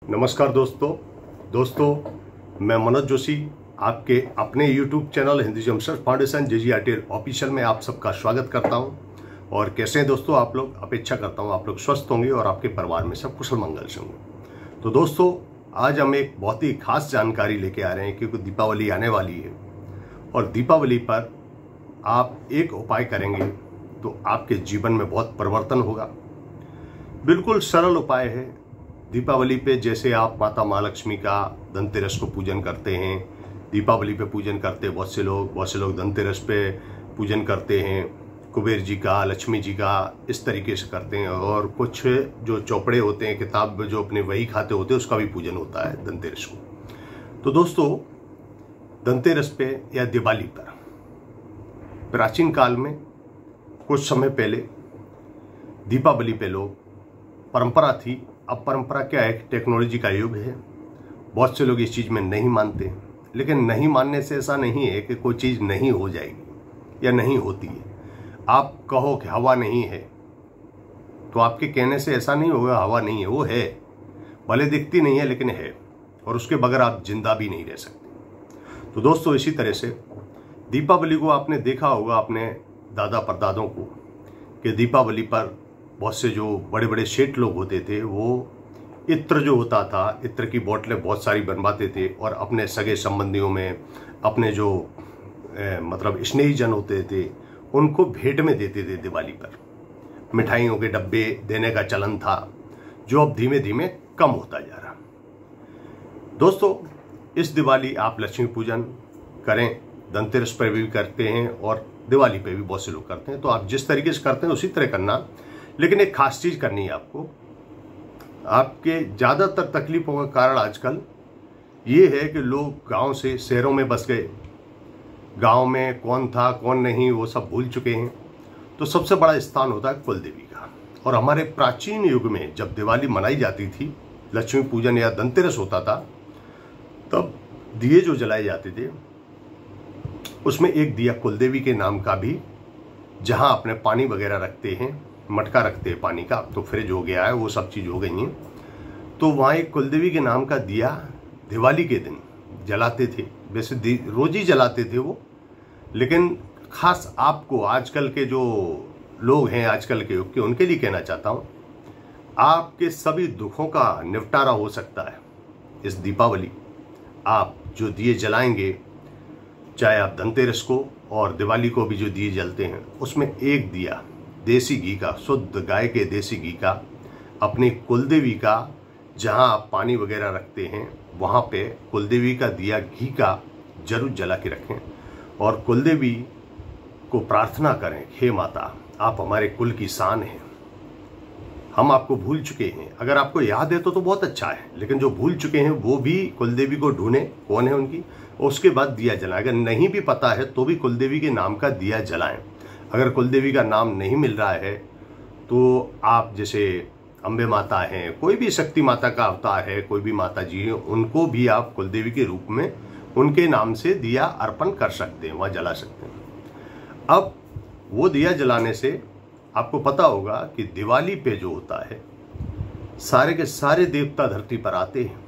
नमस्कार दोस्तों मैं मनोज जोशी आपके अपने YouTube channel Hinduism search foundation JGRTL official में आप सबका स्वागत करता हूं। और कैसे हैं दोस्तों आप लोग? अपेक्षा करता हूं आप लोग स्वस्थ होंगे और आपके परिवार में सब कुशल मंगल से होंगे। तो दोस्तों आज हम एक बहुत ही खास जानकारी लेके आ रहे हैं क्योंकि दीपावली आने वाली है और दीपावली पर आप एक उपाय करेंगे तो आपके जीवन में बहुत परिवर्तन होगा। बिल्कुल सरल उपाय है। दीपावली पे जैसे आप माता महालक्ष्मी का धनतेरस को पूजन करते हैं, दीपावली पे पूजन करते हैं बहुत से लोग धनतेरस पे पूजन करते हैं, कुबेर जी का, लक्ष्मी जी का, इस तरीके से करते हैं। और कुछ जो चौपड़े होते हैं, किताब जो अपने वही खाते होते हैं, उसका भी पूजन होता है धनतेरस को। तो दोस्तों धनतेरस पे या दिवाली पर प्राचीन काल में कुछ समय पहले दीपावली पे लोग परंपरा थी। अब परंपरा क्या है, टेक्नोलॉजी का युग है, बहुत से लोग इस चीज़ में नहीं मानते। लेकिन नहीं मानने से ऐसा नहीं है कि कोई चीज़ नहीं हो जाएगी या नहीं होती है। आप कहो कि हवा नहीं है तो आपके कहने से ऐसा नहीं होगा हवा नहीं है, वो है, भले दिखती नहीं है लेकिन है, और उसके बगैर आप जिंदा भी नहीं रह सकते। तो दोस्तों इसी तरह से दीपावली को आपने देखा होगा अपने दादा परदादों को कि दीपावली पर बहुत से जो बड़े बड़े सेठ लोग होते थे वो इत्र जो होता था, इत्र की बोतलें बहुत सारी बनवाते थे और अपने सगे संबंधियों में, अपने जो मतलब स्नेही जन होते थे उनको भेंट में देते थे। दिवाली पर मिठाइयों के डब्बे देने का चलन था जो अब धीमे धीमे कम होता जा रहा। दोस्तों इस दिवाली आप लक्ष्मी पूजन करें, धनतेरस पर भी करते हैं और दिवाली पे भी बहुत से लोग करते हैं। तो आप जिस तरीके से करते हैं उसी तरह करना, लेकिन एक खास चीज करनी है आपको। आपके ज्यादातर तकलीफों का कारण आजकल ये है कि लोग गांव से शहरों में बस गए, गांव में कौन था कौन नहीं वो सब भूल चुके हैं। तो सबसे बड़ा स्थान होता है कुल देवी का। और हमारे प्राचीन युग में जब दिवाली मनाई जाती थी, लक्ष्मी पूजन या धनतेरस होता था, तब दिए जो जलाए जाते थे उसमें एक दिया कुलदेवी के नाम का भी, जहां अपने पानी वगैरह रखते हैं, मटका रखते हैं पानी का, तो फ्रिज हो गया है, वो सब चीज हो गई है। तो वहां एक कुलदेवी के नाम का दिया दिवाली के दिन जलाते थे। वैसे रोज ही जलाते थे वो, लेकिन खास आपको आजकल के जो लोग हैं आजकल के युग के, उनके लिए कहना चाहता हूं, आपके सभी दुखों का निपटारा हो सकता है इस दीपावली। आप जो दिए जलाएंगे, चाहे आप धनतेरस को और दिवाली को भी जो दिए जलते हैं, उसमें एक दिया देसी घी का, शुद्ध गाय के देसी घी का, अपनी कुलदेवी का, जहां आप पानी वगैरह रखते हैं वहां पे कुलदेवी का दिया घी का जरूर जला के रखें और कुलदेवी को प्रार्थना करें, हे माता आप हमारे कुल की शान हैं, हम आपको भूल चुके हैं। अगर आपको याद है तो बहुत अच्छा है, लेकिन जो भूल चुके हैं वो भी कुलदेवी को ढूंढें कौन है उनकी, और उसके बाद दिया जलाएं। अगर नहीं भी पता है तो भी कुलदेवी के नाम का दिया जलाएं। अगर कुलदेवी का नाम नहीं मिल रहा है तो आप जैसे अम्बे माता हैं, कोई भी शक्ति माता का अवतार है, कोई भी माता जी है, उनको भी आप कुलदेवी के रूप में उनके नाम से दिया अर्पण कर सकते हैं, वहाँ जला सकते हैं। अब वो दिया जलाने से आपको पता होगा कि दिवाली पे जो होता है, सारे के सारे देवता धरती पर आते हैं।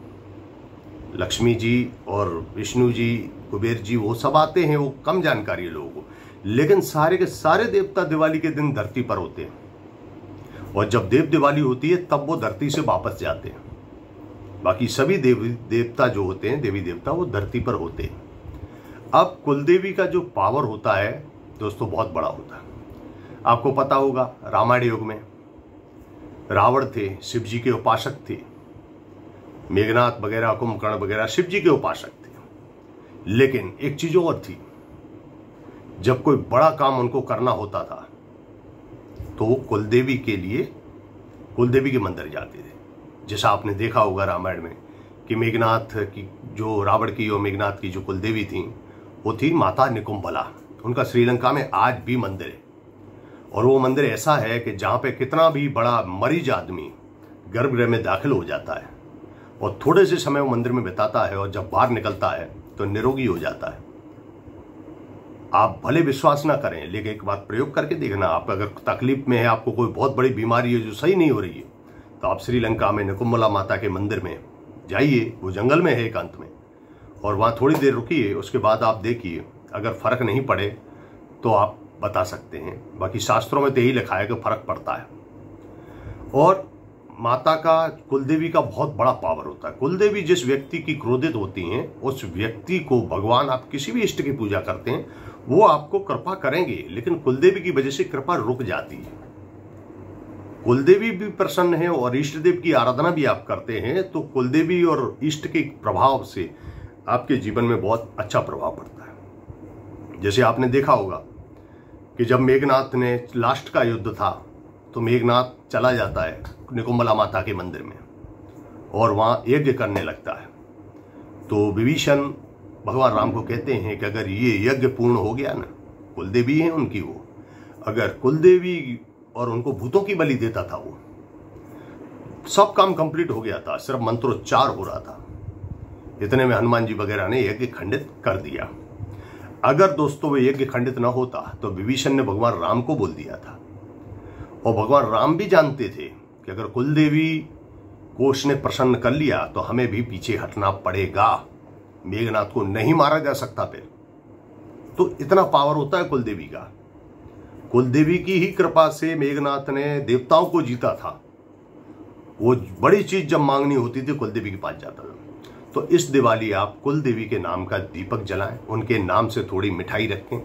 लक्ष्मी जी और विष्णु जी, कुबेर जी, वो सब आते हैं, वो कम जानकारी है लोगों को, लेकिन सारे के सारे देवता दिवाली के दिन धरती पर होते हैं। और जब देव दिवाली होती है तब वो धरती से वापस जाते हैं। बाकी सभी देवता जो होते हैं, देवी देवता, वो धरती पर होते हैं। अब कुलदेवी का जो पावर होता है दोस्तों बहुत बड़ा होता है। आपको पता होगा रामायण युग में रावण थे, शिव जी के उपासक थे, मेघनाथ वगैरह, कुंभकर्ण वगैरह शिव जी के उपासक थे। लेकिन एक चीज और थी, जब कोई बड़ा काम उनको करना होता था तो वो कुलदेवी के लिए कुलदेवी के मंदिर जाते थे। जैसा आपने देखा होगा रामायण में कि मेघनाथ की जो रावण की और मेघनाथ की जो कुलदेवी थी वो थी माता निकुंभला। उनका श्रीलंका में आज भी मंदिर है, और वो मंदिर ऐसा है कि जहां पे कितना भी बड़ा मरीज आदमी गर्भगृह में दाखिल हो जाता है और थोड़े से समय वो मंदिर में बिताता है और जब बाहर निकलता है तो निरोगी हो जाता है। आप भले विश्वास ना करें, लेकिन एक बार प्रयोग करके देखना। आप अगर तकलीफ में है, आपको कोई बहुत बड़ी बीमारी है जो सही नहीं हो रही है, तो आप श्रीलंका में निकुंभला माता के मंदिर में जाइए, वो जंगल में है एकांत में, और वहाँ थोड़ी देर रुकिए, उसके बाद आप देखिए, अगर फर्क नहीं पड़े तो आप बता सकते हैं। बाकी शास्त्रों में तो यही लिखा है कि फर्क पड़ता है। और माता का, कुलदेवी का बहुत बड़ा पावर होता है। कुलदेवी जिस व्यक्ति की क्रोधित होती हैं, उस व्यक्ति को भगवान, आप किसी भी इष्ट की पूजा करते हैं वो आपको कृपा करेंगे, लेकिन कुलदेवी की वजह से कृपा रुक जाती है। कुलदेवी भी प्रसन्न है और इष्ट देव की आराधना भी आप करते हैं तो कुलदेवी और इष्ट के प्रभाव से आपके जीवन में बहुत अच्छा प्रभाव पड़ता है। जैसे आपने देखा होगा कि जब मेघनाथ ने लास्ट का युद्ध था तो मेघनाथ चला जाता है निकुंभला माता के मंदिर में और वहां यज्ञ करने लगता है। तो विभीषण भगवान राम को कहते हैं कि अगर ये यज्ञ पूर्ण हो गया ना, कुलदेवी है उनकी, वो अगर कुलदेवी और उनको भूतों की बलि देता था, वो सब काम कंप्लीट हो गया था, सिर्फ मंत्रोच्चार हो रहा था। इतने में हनुमान जी वगैरह ने यज्ञ खंडित कर दिया। अगर दोस्तों वो यज्ञ खंडित न होता तो विभीषण ने भगवान राम को बोल दिया था, और भगवान राम भी जानते थे कि अगर कुलदेवी को उसने प्रसन्न कर लिया तो हमें भी पीछे हटना पड़ेगा, मेघनाथ को नहीं मारा जा सकता फिर। तो इतना पावर होता है कुलदेवी का। कुलदेवी की ही कृपा से मेघनाथ ने देवताओं को जीता था। वो बड़ी चीज जब मांगनी होती थी कुलदेवी के पास जाता था। तो इस दिवाली आप कुलदेवी के नाम का दीपक जलाएं, उनके नाम से थोड़ी मिठाई रखें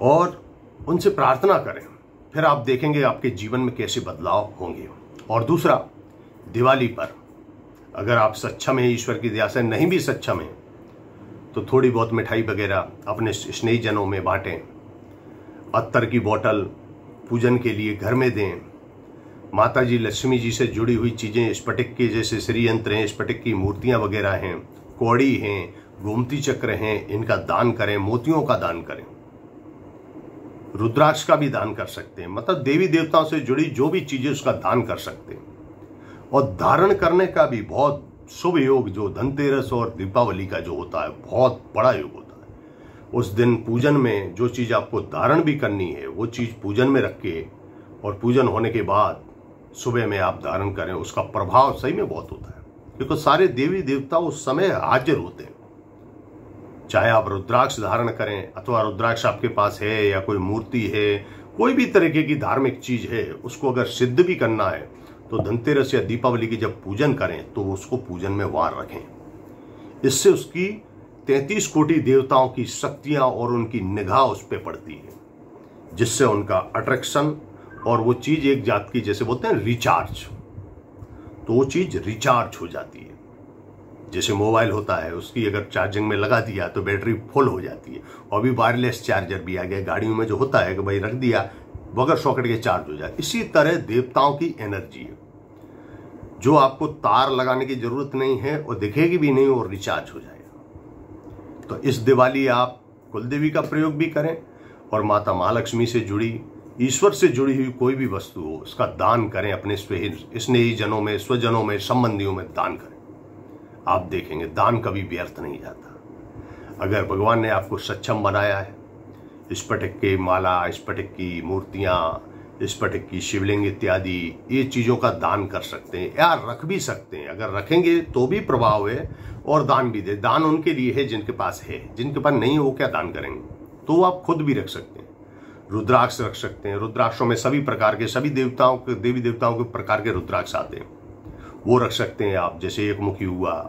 और उनसे प्रार्थना करें, फिर आप देखेंगे आपके जीवन में कैसे बदलाव होंगे। और दूसरा, दिवाली पर अगर आप सक्षम हैं, ईश्वर की दया से नहीं भी सक्षम हैं, तो थोड़ी बहुत मिठाई वगैरह अपने स्नेही जनों में बांटें। अत्तर की बोतल पूजन के लिए घर में दें। माता जी लक्ष्मी जी से जुड़ी हुई चीजें, स्फटिक के जैसे श्री यंत्र हैं, स्फटिक की मूर्तियां वगैरह हैं, कौड़ी हैं, गोमती चक्र हैं, इनका दान करें, मोतियों का दान करें, रुद्राक्ष का भी दान कर सकते हैं। मतलब देवी देवताओं से जुड़ी जो भी चीजें उसका दान कर सकते हैं। और धारण करने का भी बहुत शुभ योग, जो धनतेरस और दीपावली का जो होता है, बहुत बड़ा योग होता है। उस दिन पूजन में जो चीज आपको धारण भी करनी है वो चीज पूजन में रख के, और पूजन होने के बाद सुबह में आप धारण करें, उसका प्रभाव सही में बहुत होता है, क्योंकि सारे देवी देवता उस समय हाजिर होते हैं। चाहे आप रुद्राक्ष धारण करें अथवा रुद्राक्ष आपके पास है या कोई मूर्ति है, कोई भी तरीके की धार्मिक चीज है, उसको अगर सिद्ध भी करना है तो धनतेरस या दीपावली की जब पूजन करें तो उसको पूजन में वार रखें। इससे उसकी 33 कोटि देवताओं की शक्तियां और उनकी निगाह उस पर पड़ती है, जिससे उनका अट्रैक्शन और वो चीज एक जात की, जैसे बोलते हैं रिचार्ज, तो वो चीज रिचार्ज हो जाती है। जैसे मोबाइल होता है, उसकी अगर चार्जिंग में लगा दिया तो बैटरी फुल हो जाती है। और भी वायरलेस चार्जर भी आ गया गाड़ियों में, जो होता है कि भाई रख दिया बगैर सॉकेट के चार्ज हो जाए। इसी तरह देवताओं की एनर्जी है, जो आपको तार लगाने की जरूरत नहीं है और दिखेगी भी नहीं और रिचार्ज हो जाएगा। तो इस दिवाली आप कुलदेवी का प्रयोग भी करें और माता महालक्ष्मी से जुड़ी, ईश्वर से जुड़ी हुई कोई भी वस्तु हो उसका दान करें। अपने स्नेही जनों में, स्वजनों में, संबंधियों में दान करें। आप देखेंगे दान कभी व्यर्थ नहीं जाता। अगर भगवान ने आपको सक्षम बनाया है, स्फटिक की माला, स्फटिक की मूर्तियां, स्फटिक की शिवलिंग इत्यादि ये चीजों का दान कर सकते हैं या रख भी सकते हैं। अगर रखेंगे तो भी प्रभाव है और दान भी दे। दान उनके लिए है जिनके पास है, जिनके पास नहीं है वो क्या दान करेंगे, तो आप खुद भी रख सकते हैं। रुद्राक्ष रख सकते हैं। रुद्राक्षों में सभी प्रकार के, सभी देवताओं के, देवी देवताओं के प्रकार के रुद्राक्ष आते हैं, वो रख सकते हैं आप। जैसे एक मुखी हुआ,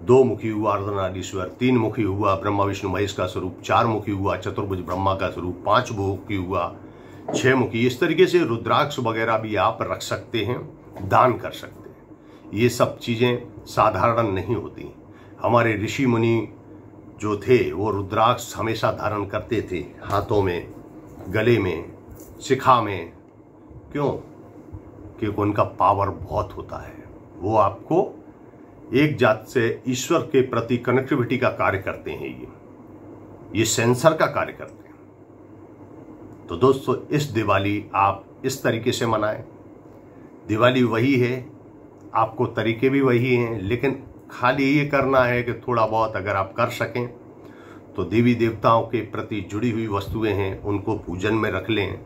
दो मुखी हुआ अर्धनारीश्वर, तीन मुखी हुआ ब्रह्मा विष्णु महेश का स्वरूप, चार मुखी हुआ चतुर्भुज ब्रह्मा का स्वरूप, पांच मुखी हुआ, छह मुखी। इस तरीके से रुद्राक्ष वगैरह भी आप रख सकते हैं, दान कर सकते हैं। ये सब चीजें साधारण नहीं होती। हमारे ऋषि मुनि जो थे वो रुद्राक्ष हमेशा धारण करते थे, हाथों में, गले में, शिखा में। क्यों? क्योंकि उनका पावर बहुत होता है। वो आपको एक जात से ईश्वर के प्रति कनेक्टिविटी का कार्य करते हैं। ये सेंसर का कार्य करते हैं। तो दोस्तों इस दिवाली आप इस तरीके से मनाएं। दिवाली वही है, आपको तरीके भी वही हैं, लेकिन खाली ये करना है कि थोड़ा बहुत अगर आप कर सकें तो देवी देवताओं के प्रति जुड़ी हुई वस्तुएं हैं उनको पूजन में रख लें,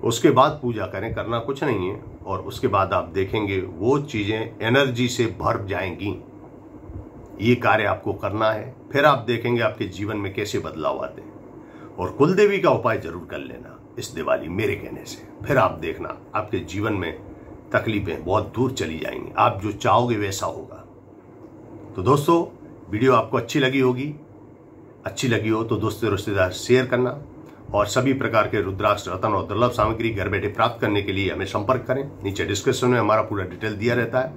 उसके बाद पूजा करें। करना कुछ नहीं है, और उसके बाद आप देखेंगे वो चीजें एनर्जी से भर जाएंगी। ये कार्य आपको करना है, फिर आप देखेंगे आपके जीवन में कैसे बदलाव आते हैं। और कुलदेवी का उपाय जरूर कर लेना इस दिवाली मेरे कहने से, फिर आप देखना आपके जीवन में तकलीफें बहुत दूर चली जाएंगी। आप जो चाहोगे वैसा होगा। तो दोस्तों, वीडियो आपको अच्छी लगी होगी, अच्छी लगी हो तो दोस्तों रिश्तेदार शेयर करना, और सभी प्रकार के रुद्राक्ष, रत्न और दुर्लभ सामग्री घर बैठे प्राप्त करने के लिए हमें संपर्क करें। नीचे डिस्क्रिप्शन में हमारा पूरा डिटेल दिया रहता है,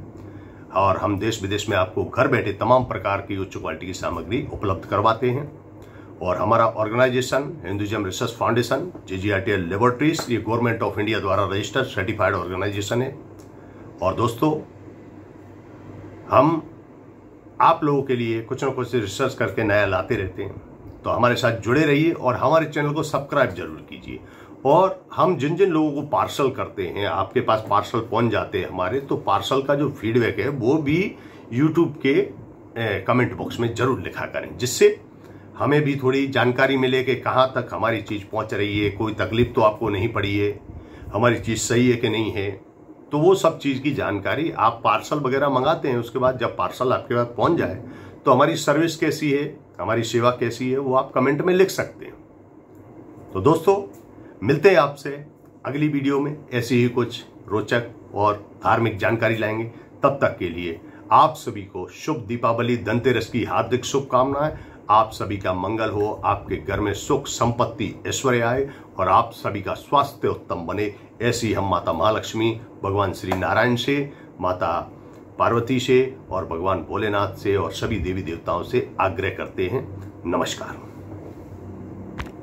और हम देश विदेश में आपको घर बैठे तमाम प्रकार की उच्च क्वालिटी की सामग्री उपलब्ध करवाते हैं। और हमारा organisation Hinduism research foundation JGRTL laboratories, ये गवर्नमेंट ऑफ इंडिया द्वारा रजिस्टर्ड सर्टिफाइड ऑर्गेनाइजेशन है। और दोस्तों, हम आप लोगों के लिए कुछ न कुछ रिसर्च करके नया लाते रहते हैं, तो हमारे साथ जुड़े रहिए और हमारे चैनल को सब्सक्राइब जरूर कीजिए। और हम जिन जिन लोगों को पार्सल करते हैं, आपके पास पार्सल पहुंच जाते हैं हमारे, तो पार्सल का जो फीडबैक है वो भी यूट्यूब के कमेंट बॉक्स में जरूर लिखा करें, जिससे हमें भी थोड़ी जानकारी मिले कि कहाँ तक हमारी चीज पहुंच रही है, कोई तकलीफ तो आपको नहीं पड़ी है, हमारी चीज सही है कि नहीं है। तो वो सब चीज की जानकारी आप पार्सल वगैरह मंगाते हैं, उसके बाद जब पार्सल आपके पास पहुंच जाए तो हमारी सर्विस कैसी है, हमारी सेवा कैसी है, वो आप कमेंट में लिख सकते हैं। तो दोस्तों, मिलते हैं आपसे अगली वीडियो में, ऐसी ही कुछ रोचक और धार्मिक जानकारी लाएंगे। तब तक के लिए आप सभी को शुभ दीपावली, धनतेरस की हार्दिक शुभकामनाएं। आप सभी का मंगल हो, आपके घर में सुख, संपत्ति, ऐश्वर्य आए, और आप सभी का स्वास्थ्य उत्तम बने। ऐसी हम माता महालक्ष्मी, भगवान श्री नारायण से, माता पार्वती से और भगवान भोलेनाथ से और सभी देवी देवताओं से आग्रह करते हैं। नमस्कार।